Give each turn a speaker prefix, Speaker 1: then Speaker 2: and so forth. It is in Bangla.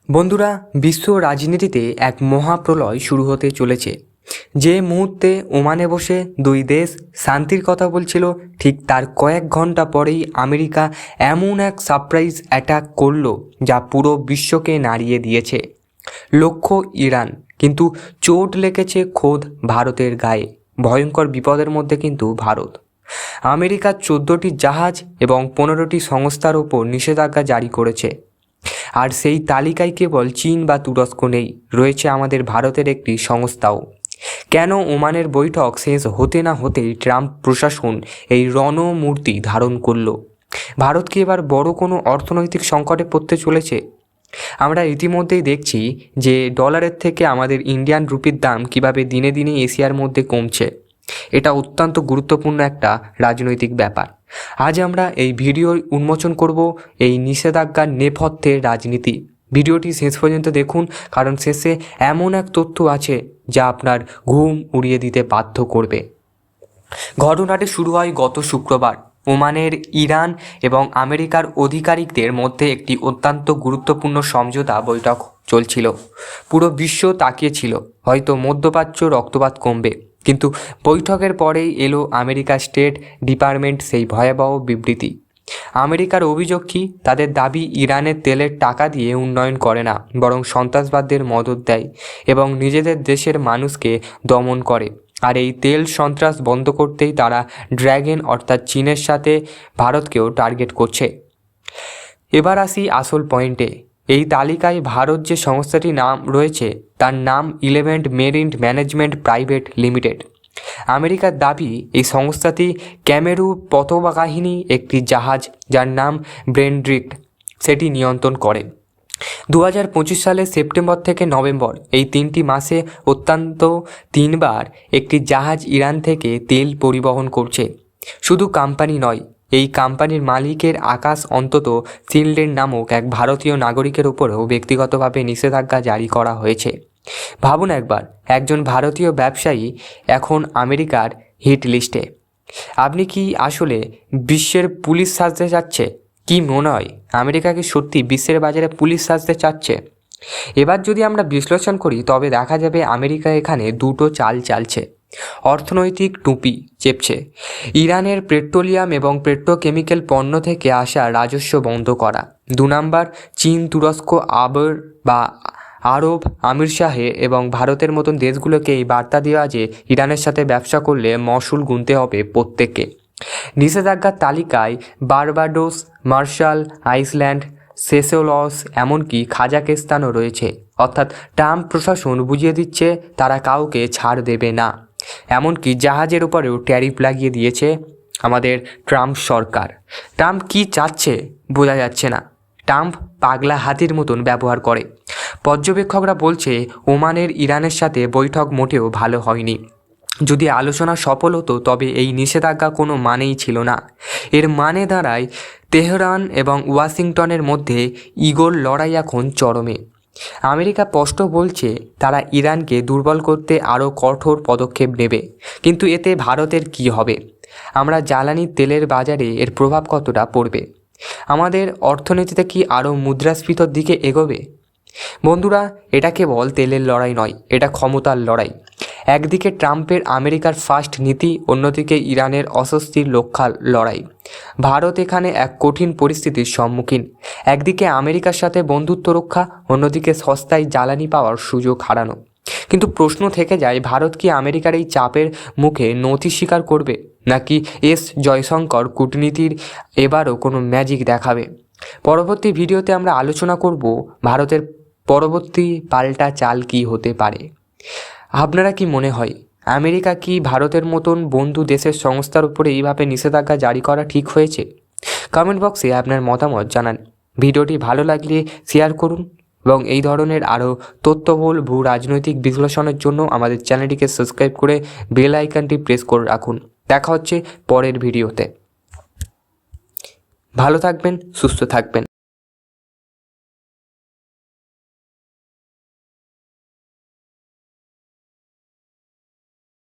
Speaker 1: বন্ধুরা, বিশ্ব রাজনীতিতে এক মহাপ্রলয় শুরু হতে চলেছে। যে মুহূর্তে ওমানে বসে দুই দেশ শান্তির কথা বলছিল, ঠিক তার কয়েক ঘন্টা পরেই আমেরিকা এমন এক সারপ্রাইজ অ্যাটাক করলো যা পুরো বিশ্বকে নাড়িয়ে দিয়েছে। লক্ষ্য ইরান, কিন্তু চোট লেগেছে খোদ ভারতের গায়ে। ভয়ঙ্কর বিপদের মধ্যে কিন্তু ভারত। আমেরিকা 14টি জাহাজ এবং 15টি সংস্থার ওপর নিষেধাজ্ঞা জারি করেছে। আর সেই তালিকায় কেবল চীন বা তুরস্ক নেই, রয়েছে আমাদের ভারতের একটি সংস্থাও। কেন ওমানের বৈঠক শেষ হতে না হতেই ট্রাম্প প্রশাসন এই রণমূর্তি ধারণ করল? ভারত কি এবার বড় কোনো অর্থনৈতিক সংকটে পড়তে চলেছে? আমরা ইতিমধ্যেই দেখছি যে ডলারের থেকে আমাদের ইন্ডিয়ান রুপির দাম কিভাবে দিনে দিনে এশিয়ার মধ্যে কমছে। এটা অত্যন্ত গুরুত্বপূর্ণ একটা রাজনৈতিক ব্যাপার। আজ আমরা এই ভিডিও উন্মোচন করব এই নিষেধাজ্ঞার নেপথ্যের রাজনীতি। ভিডিওটি শেষ পর্যন্ত দেখুন, কারণ শেষে এমন এক তথ্য আছে যা আপনার ঘুম উড়িয়ে দিতে বাধ্য করবে। ঘটনাটি শুরু হয় গত শুক্রবার। ওমানের ইরান এবং আমেরিকার আধিকারিকদের মধ্যে একটি অত্যন্ত গুরুত্বপূর্ণ সমঝোতা বৈঠক চলছিল। পুরো বিশ্ব তাকিয়েছিল, হয়তো মধ্যপ্রাচ্য রক্তপাত কমবে। কিন্তু বৈঠকের পরেই এলো আমেরিকা স্টেট ডিপার্টমেন্ট সেই ভয়াবহ বিবৃতি। আমেরিকার অভিযোগ কি? তাদের দাবি ইরানের তেলের টাকা দিয়ে উন্নয়ন করে না, বরং সন্ত্রাসবাদদের মদত দেয় এবং নিজেদের দেশের মানুষকে দমন করে। আর এই তেল সন্ত্রাস বন্ধ করতেই তারা ড্র্যাগন অর্থাৎ চীনের সাথে ভারতকেও টার্গেট করছে। এবার আসি আসল পয়েন্টে। এই তালিকায় ভারত যে সংস্থাটি নাম রয়েছে তার নাম eleventh marine management private limited. আমেরিকার দাবি এই সংস্থাটি ক্যামেরু পথবাহিনী একটি জাহাজ যার নাম ব্রেন্ড্রিক্ট সেটি নিয়ন্ত্রণ করে। 2025 সালের সেপ্টেম্বর থেকে নভেম্বর এই 3টি মাসে অত্যন্ত 3বার একটি জাহাজ ইরান থেকে তেল পরিবহন করছে। শুধু কোম্পানি নয়, এই কোম্পানির মালিকের আকাশ অন্তত শিল্ডের নামক এক ভারতীয় নাগরিকের উপরেও ব্যক্তিগতভাবে নিষেধাজ্ঞা জারি করা হয়েছে। ভাবুন একবার, একজন ভারতীয় ব্যবসায়ী এখন আমেরিকার হিট লিস্টে। আপনি কি আসলে বিশ্বের পুলিশ সাজতে চাচ্ছে? কি মনে হয়, আমেরিকা কি সত্যি বিশ্বের বাজারে পুলিশ সাজতে চাচ্ছে? এবার যদি আমরা বিশ্লেষণ করি তবে দেখা যাবে আমেরিকা এখানে দুটো চাল চালছে। অর্থনৈতিক টুপি চেপছে, ইরানের পেট্রোলিয়াম এবং পেট্রোকেমিক্যাল পণ্য থেকে আসা রাজস্ব বন্ধ করা। 2 নাম্বার, চীন, তুরস্ক, আরব আমির শাহে এবং ভারতের মতন দেশগুলোকে এই বার্তা দেওয়া যে ইরানের সাথে ব্যবসা করলে মসুল গুনতে হবে প্রত্যেককে। নিষেধাজ্ঞার তালিকায় বার্বাডোস, মার্শাল আইল্যান্ড, সেসেলস, এমনকি কাজাখস্তানও রয়েছে। অর্থাৎ ট্রাম্প প্রশাসন বুঝিয়ে দিচ্ছে তারা কাউকে ছাড় দেবে না। এমনকি জাহাজের উপরেও ট্যারিফ লাগিয়ে দিয়েছে আমাদের ট্রাম্প সরকার। ট্রাম্প কি চাচ্ছে বোঝা যাচ্ছে না। ট্রাম্প পাগলা হাতির মতন ব্যবহার করে। পর্যবেক্ষকরা বলছে ওমানের ইরানের সাথে বৈঠক মোটেও ভালো হয়নি। যদি আলোচনা সফল হতো তবে এই নিষেধাজ্ঞা কোনো মানেই ছিল না। এর মানে দাঁড়ায় তেহরান এবং ওয়াশিংটনের মধ্যে ইগোর লড়াই এখন চরমে। আমেরিকা স্পষ্ট বলছে তারা ইরানকে দুর্বল করতে আরও কঠোর পদক্ষেপ নেবে। কিন্তু এতে ভারতের কী হবে? আমরা জ্বালানি তেলের বাজারে এর প্রভাব কতটা পড়বে? আমাদের অর্থনীতিতে কি আরও মুদ্রাস্ফীতির দিকে এগোবে? বন্ধুরা, এটা কেবল তেলের লড়াই নয়, এটা ক্ষমতার লড়াই। একদিকে ট্রাম্পের আমেরিকার ফার্স্ট নীতি, অন্যদিকে ইরানের অস্বস্তির লক্ষ্য লড়াই। ভারত এখানে এক কঠিন পরিস্থিতির সম্মুখীন। একদিকে আমেরিকার সাথে বন্ধুত্ব রক্ষা, অন্যদিকে সস্তায় জ্বালানি পাওয়ার সুযোগ হারানো। কিন্তু প্রশ্ন থেকে যায়, ভারত কি আমেরিকার এই চাপের মুখে নতি স্বীকার করবে, নাকি জয়শঙ্কর কূটনীতির এবারও কোনো ম্যাজিক দেখাবে? পরবর্তী ভিডিওতে আমরা আলোচনা করব ভারতের পরবর্তী পাল্টা চাল কী হতে পারে। আপনারা কি মনে হয়, আমেরিকা কি ভারতের মতন বন্ধু দেশের সংস্থার উপরে এইভাবে নিষেধাজ্ঞা জারি করা ঠিক হয়েছে? কমেন্ট বক্সে আপনার মতামত জানান। ভিডিওটি ভালো লাগলে শেয়ার করুন এবং এই ধরনের আরও তথ্যবহুল ভূ রাজনৈতিক বিশ্লেষণের জন্য আমাদের চ্যানেলটিকে সাবস্ক্রাইব করে বেল আইকনটি প্রেস করে রাখুন। দেখা হচ্ছে পরের ভিডিওতে। ভালো থাকবেন, সুস্থ থাকবেন।